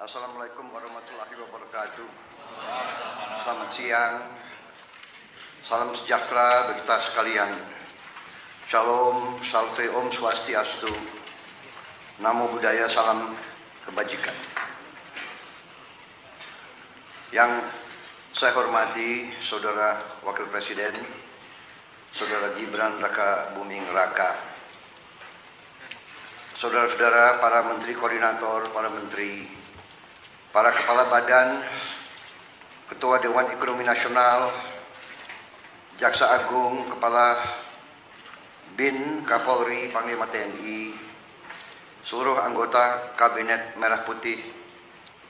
Assalamualaikum warahmatullahi wabarakatuh. Selamat siang. Salam sejahtera bagi kita sekalian. Shalom, salve, om swastiastu. Namo buddhaya, salam kebajikan. Yang saya hormati Saudara Wakil Presiden, Saudara Gibran Raka Buming Raka, saudara-saudara para menteri koordinator, para menteri, para kepala badan, Ketua Dewan Ekonomi Nasional, Jaksa Agung, Kepala BIN, Kapolri, Panglima TNI, seluruh anggota Kabinet Merah Putih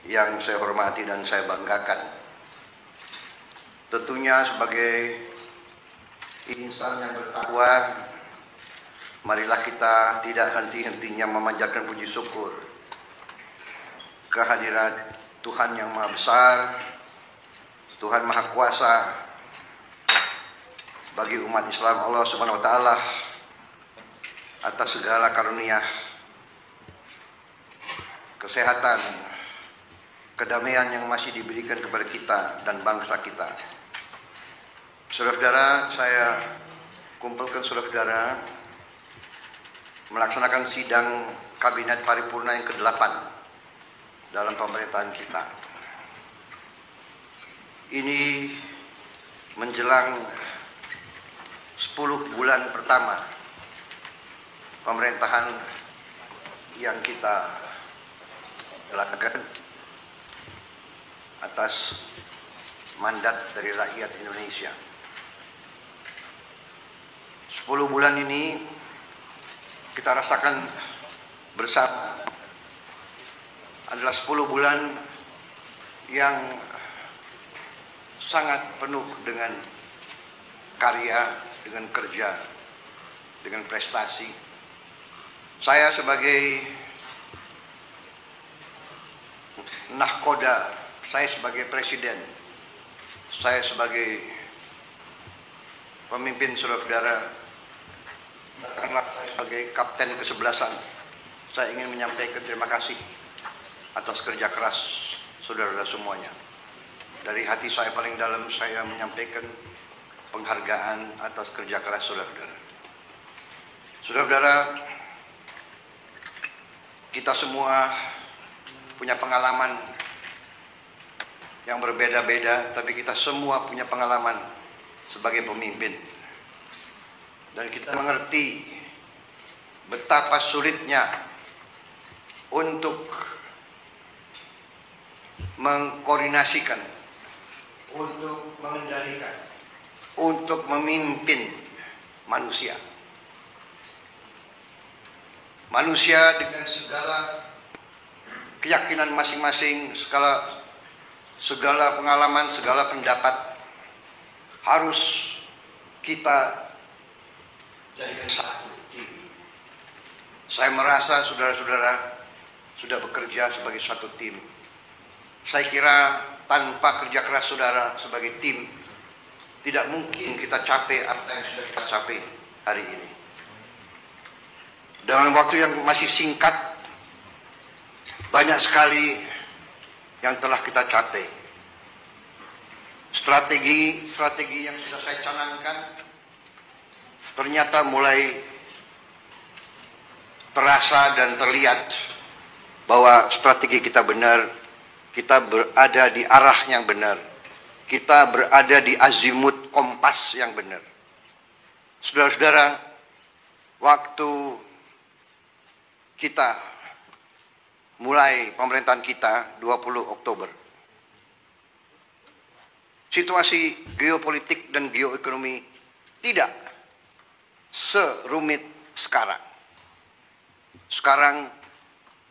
yang saya hormati dan saya banggakan. Tentunya sebagai insan yang bertakwa, marilah kita tidak henti-hentinya memanjatkan puji syukur kehadirat Tuhan yang Maha Besar, Tuhan Maha Kuasa bagi umat Islam Allah Subhanahu wa taala atas segala karunia kesehatan, kedamaian yang masih diberikan kepada kita dan bangsa kita. Saudara-saudara, saya kumpulkan saudara-saudara melaksanakan sidang Kabinet Paripurna yang ke-8 dalam pemerintahan kita. Ini menjelang 10 bulan pertama pemerintahan yang kita lakukan atas mandat dari rakyat Indonesia. 10 bulan ini kita rasakan bersama adalah 10 bulan yang sangat penuh dengan karya, dengan kerja, dengan prestasi. Saya sebagai nahkoda, saya sebagai presiden, saya sebagai pemimpin saudara-saudara, karena saya sebagai kapten kesebelasan, saya ingin menyampaikan terima kasih atas kerja keras saudara-saudara semuanya. Dari hati saya paling dalam saya menyampaikan penghargaan atas kerja keras saudara-saudara. Saudara-saudara, kita semua punya pengalaman yang berbeda-beda, tapi kita semua punya pengalaman sebagai pemimpin. Dan kita mengerti betapa sulitnya untuk mengkoordinasikan, untuk mengendalikan, untuk memimpin manusia. Manusia dengan segala keyakinan masing-masing, segala pengalaman, segala pendapat harus kita jadikan satu. Saya merasa saudara-saudara sudah bekerja sebagai satu tim. Saya kira tanpa kerja keras saudara sebagai tim, tidak mungkin kita capai apa yang sudah kita capai hari ini. Dalam waktu yang masih singkat, banyak sekali yang telah kita capai. Strategi yang sudah saya canangkan ternyata mulai terasa dan terlihat bahwa strategi kita benar, kita berada di arah yang benar, kita berada di azimut kompas yang benar. Saudara-saudara, waktu kita mulai pemerintahan kita 20 Oktober, situasi geopolitik dan geoekonomi tidak serumit sekarang. Sekarang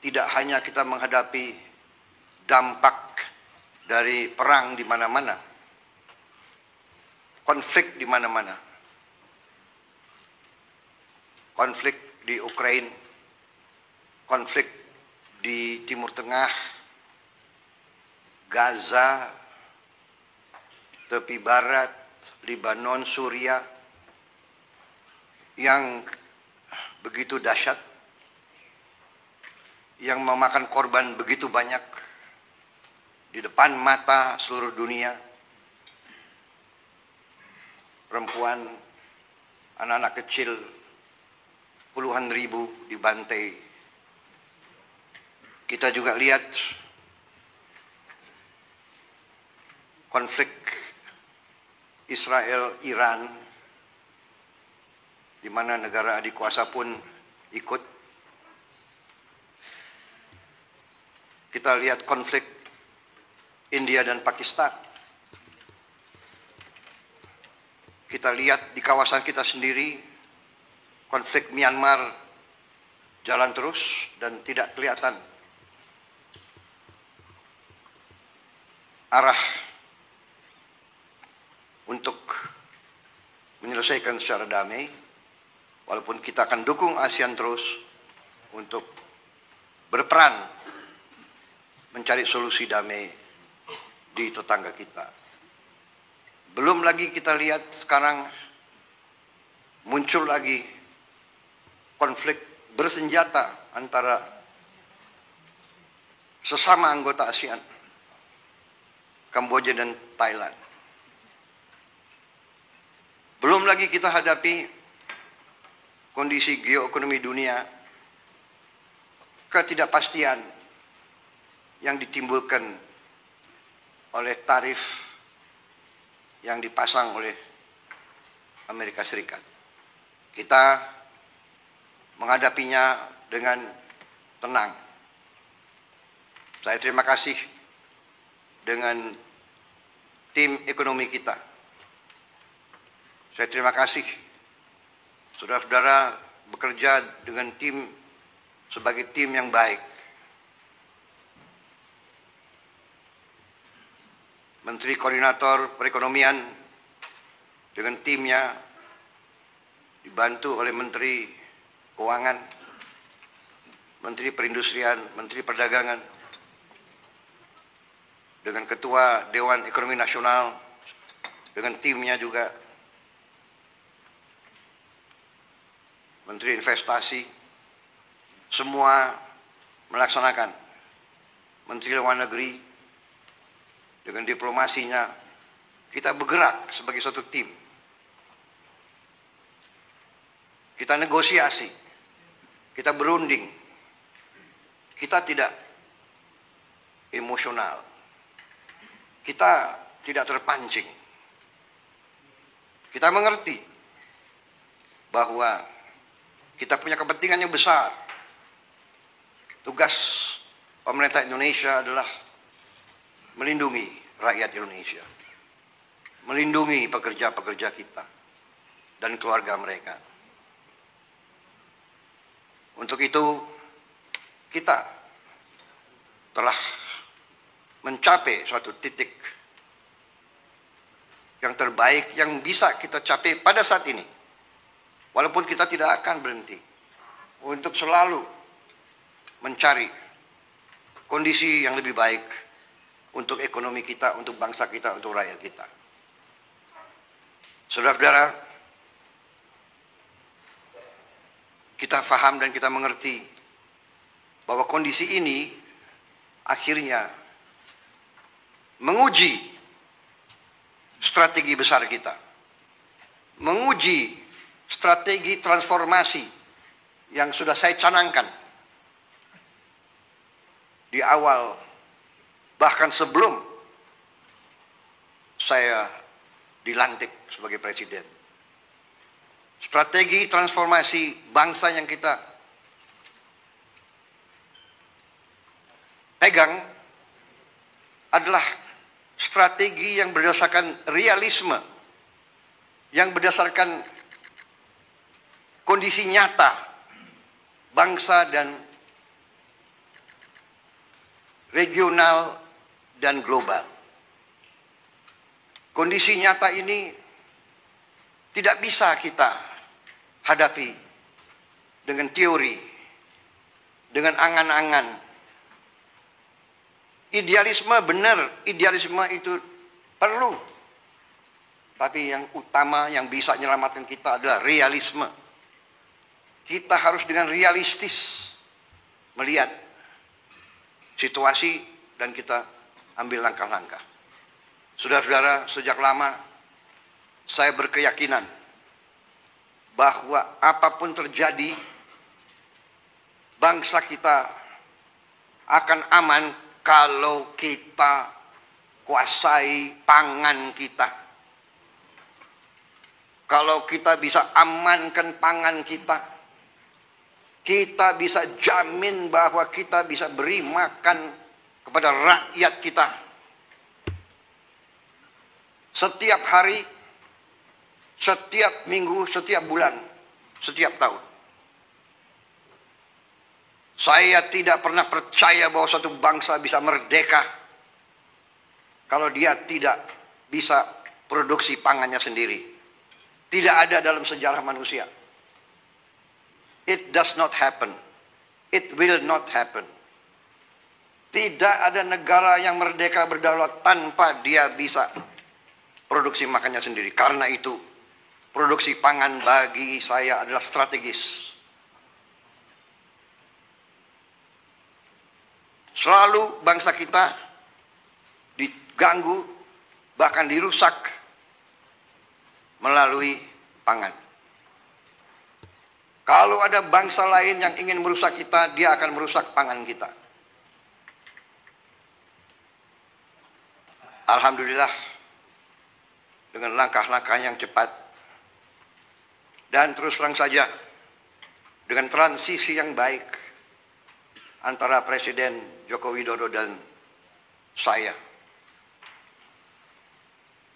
tidak hanya kita menghadapi dampak dari perang di mana-mana, konflik di mana-mana, konflik di Ukraina, konflik di Timur Tengah, Gaza, tepi barat, Lebanon, Suriah, yang begitu dahsyat, yang memakan korban begitu banyak, di depan mata seluruh dunia. Perempuan, anak-anak kecil, puluhan ribu dibantai. Kita juga lihat konflik Israel-Iran, di mana negara adik kuasa pun ikut. Kita lihat konflik India dan Pakistan. Kita lihat di kawasan kita sendiri, konflik Myanmar jalan terus dan tidak kelihatan arah untuk menyelesaikan secara damai, walaupun kita akan dukung ASEAN terus untuk berperan mencari solusi damai di tetangga kita. Belum lagi kita lihat sekarang muncul lagi konflik bersenjata antara sesama anggota ASEAN, Kamboja dan Thailand. Belum lagi kita hadapi kondisi geoekonomi dunia, ketidakpastian yang ditimbulkan oleh tarif yang dipasang oleh Amerika Serikat. Kita menghadapinya dengan tenang. Saya terima kasih dengan tim ekonomi kita. Saya terima kasih saudara-saudara bekerja dengan tim sebagai tim yang baik. Menteri Koordinator Perekonomian dengan timnya dibantu oleh Menteri Keuangan, Menteri Perindustrian, Menteri Perdagangan, dengan Ketua Dewan Ekonomi Nasional, dengan timnya juga, Menteri Investasi, semua melaksanakan. Menteri Luar Negeri, dengan diplomasinya, kita bergerak sebagai satu tim. Kita negosiasi, kita berunding, kita tidak emosional, kita tidak terpancing. Kita mengerti bahwa kita punya kepentingan yang besar. Tugas pemerintah Indonesia adalah melindungi rakyat Indonesia, melindungi pekerja-pekerja kita dan keluarga mereka. Untuk itu, kita telah mencapai suatu titik yang terbaik yang bisa kita capai pada saat ini. Walaupun kita tidak akan berhenti untuk selalu mencari kondisi yang lebih baik untuk ekonomi kita, untuk bangsa kita, untuk rakyat kita. Saudara-saudara, kita paham dan kita mengerti bahwa kondisi ini akhirnya menguji strategi besar kita, menguji strategi transformasi yang sudah saya canangkan di awal, bahkan sebelum saya dilantik sebagai presiden. Strategi transformasi bangsa yang kita pegang adalah strategi yang berdasarkan realisme, yang berdasarkan kondisi nyata bangsa dan regional dan global. Kondisi nyata ini tidak bisa kita hadapi dengan teori, dengan angan-angan. Idealisme benar, idealisme itu perlu. Tapi yang utama yang bisa menyelamatkan kita adalah realisme. Kita harus dengan realistis melihat situasi dan kita ambil langkah-langkah. Saudara-saudara, sejak lama saya berkeyakinan bahwa apapun terjadi, bangsa kita akan aman kalau kita kuasai pangan kita. Kalau kita bisa amankan pangan kita, kita bisa jamin bahwa kita bisa beri makan kepada rakyat kita. Setiap hari, setiap minggu, setiap bulan, setiap tahun. Saya tidak pernah percaya bahwa suatu bangsa bisa merdeka kalau dia tidak bisa produksi pangannya sendiri. Tidak ada dalam sejarah manusia. It does not happen. It will not happen. Tidak ada negara yang merdeka berdaulat tanpa dia bisa produksi makannya sendiri. Karena itu, produksi pangan bagi saya adalah strategis. Selalu bangsa kita diganggu, bahkan dirusak melalui pangan. Kalau ada bangsa lain yang ingin merusak kita, dia akan merusak pangan kita. Alhamdulillah, dengan langkah-langkah yang cepat dan terus terang saja, dengan transisi yang baik antara Presiden Joko Widodo dan saya,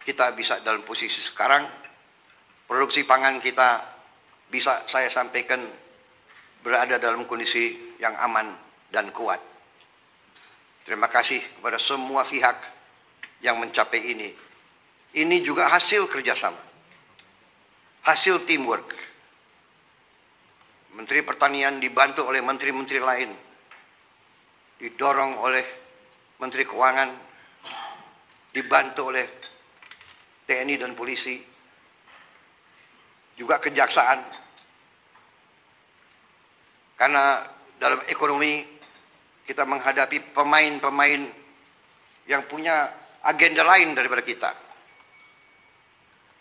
kita bisa dalam posisi sekarang, produksi pangan kita bisa saya sampaikan berada dalam kondisi yang aman dan kuat. Terima kasih kepada semua pihak yang mencapai ini. Ini juga hasil kerjasama, hasil teamwork. Menteri Pertanian dibantu oleh menteri-menteri lain, didorong oleh Menteri Keuangan, dibantu oleh TNI dan polisi, juga kejaksaan. Karena dalam ekonomi kita menghadapi pemain-pemain yang punya agenda lain daripada kita.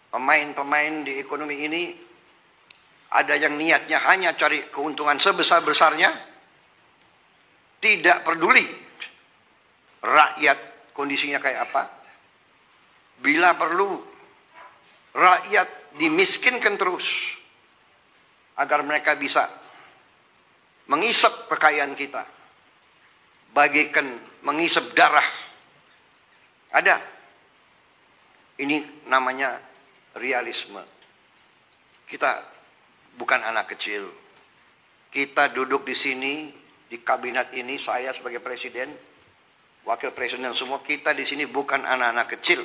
Pemain-pemain di ekonomi ini ada yang niatnya hanya cari keuntungan sebesar-besarnya, tidak peduli rakyat kondisinya kayak apa. Bila perlu, rakyat dimiskinkan terus agar mereka bisa mengisap kekayaan kita, bagaikan mengisap darah. Ada. Ini namanya realisme. Kita bukan anak kecil. Kita duduk di sini, di kabinet ini, saya sebagai presiden, wakil presiden semua, kita di sini bukan anak-anak kecil.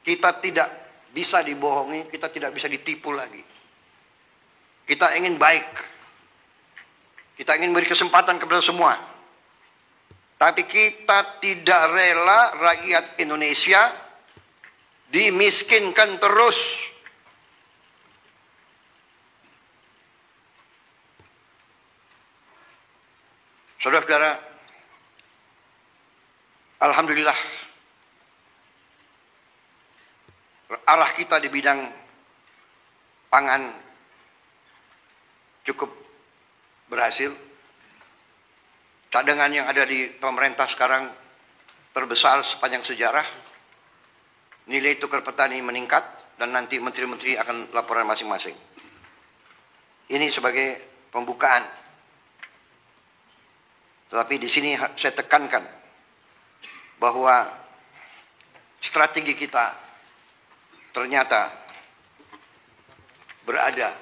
Kita tidak bisa dibohongi, kita tidak bisa ditipu lagi. Kita ingin baik. Kita ingin beri kesempatan kepada semua. Tapi kita tidak rela rakyat Indonesia dimiskinkan terus. Saudara-saudara, alhamdulillah, arah kita di bidang pangan cukup berhasil. Cadangan yang ada di pemerintah sekarang terbesar sepanjang sejarah. Nilai tukar petani meningkat dan nanti menteri-menteri akan laporan masing-masing. Ini sebagai pembukaan. Tetapi di sini saya tekankan bahwa strategi kita ternyata berada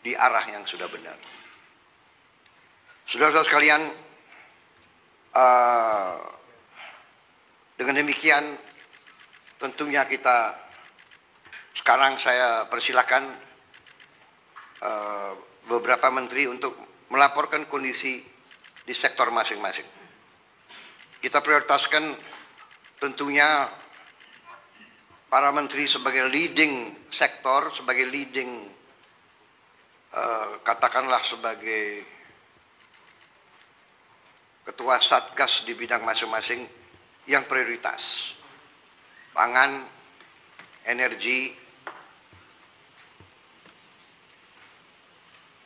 di arah yang sudah benar. Saudara-saudara sekalian, dengan demikian tentunya kita sekarang saya persilakan beberapa menteri untuk melaporkan kondisi di sektor masing-masing. Kita prioritaskan tentunya para menteri sebagai leading sektor, sebagai leading katakanlah sebagai ketua satgas di bidang masing-masing yang prioritas. Pangan, energi,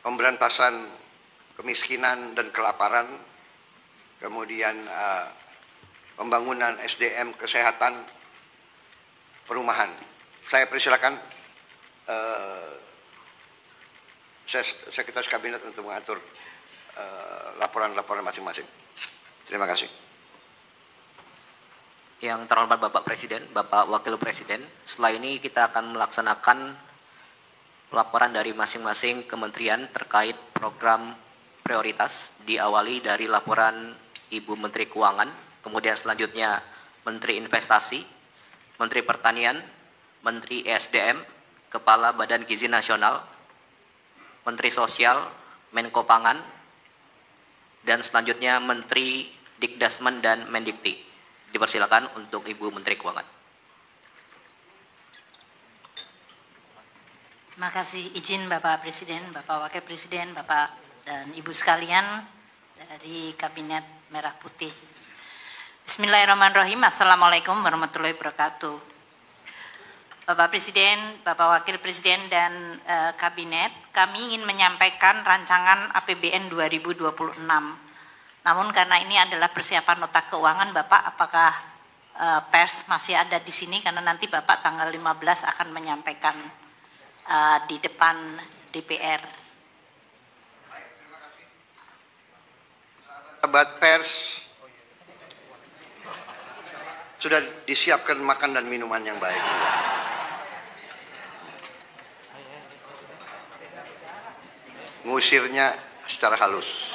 pemberantasan kemiskinan dan kelaparan, kemudian pembangunan SDM, kesehatan, perumahan. Saya persilakan Sekretaris Kabinet untuk mengatur laporan-laporan masing-masing. Terima kasih. Yang terhormat Bapak Presiden, Bapak Wakil Presiden, setelah ini kita akan melaksanakan laporan dari masing-masing kementerian terkait program prioritas, diawali dari laporan Ibu Menteri Keuangan, kemudian selanjutnya Menteri Investasi, Menteri Pertanian, Menteri ESDM, Kepala Badan Gizi Nasional, Menteri Sosial, Menko Pangan, dan selanjutnya Menteri Dikdasmen dan Mendikti. Dipersilakan untuk Ibu Menteri Keuangan. Terima kasih izin Bapak Presiden, Bapak Wakil Presiden, Bapak dan Ibu sekalian dari Kabinet Merah Putih. Bismillahirrahmanirrahim. Assalamualaikum warahmatullahi wabarakatuh. Bapak Presiden, Bapak Wakil Presiden dan Kabinet, kami ingin menyampaikan rancangan APBN 2026. Namun karena ini adalah persiapan nota keuangan, Bapak, apakah pers masih ada di sini? Karena nanti Bapak tanggal 15 akan menyampaikan di depan DPR. Sahabat pers, sudah disiapkan makan dan minuman yang baik. Ngusirnya secara halus.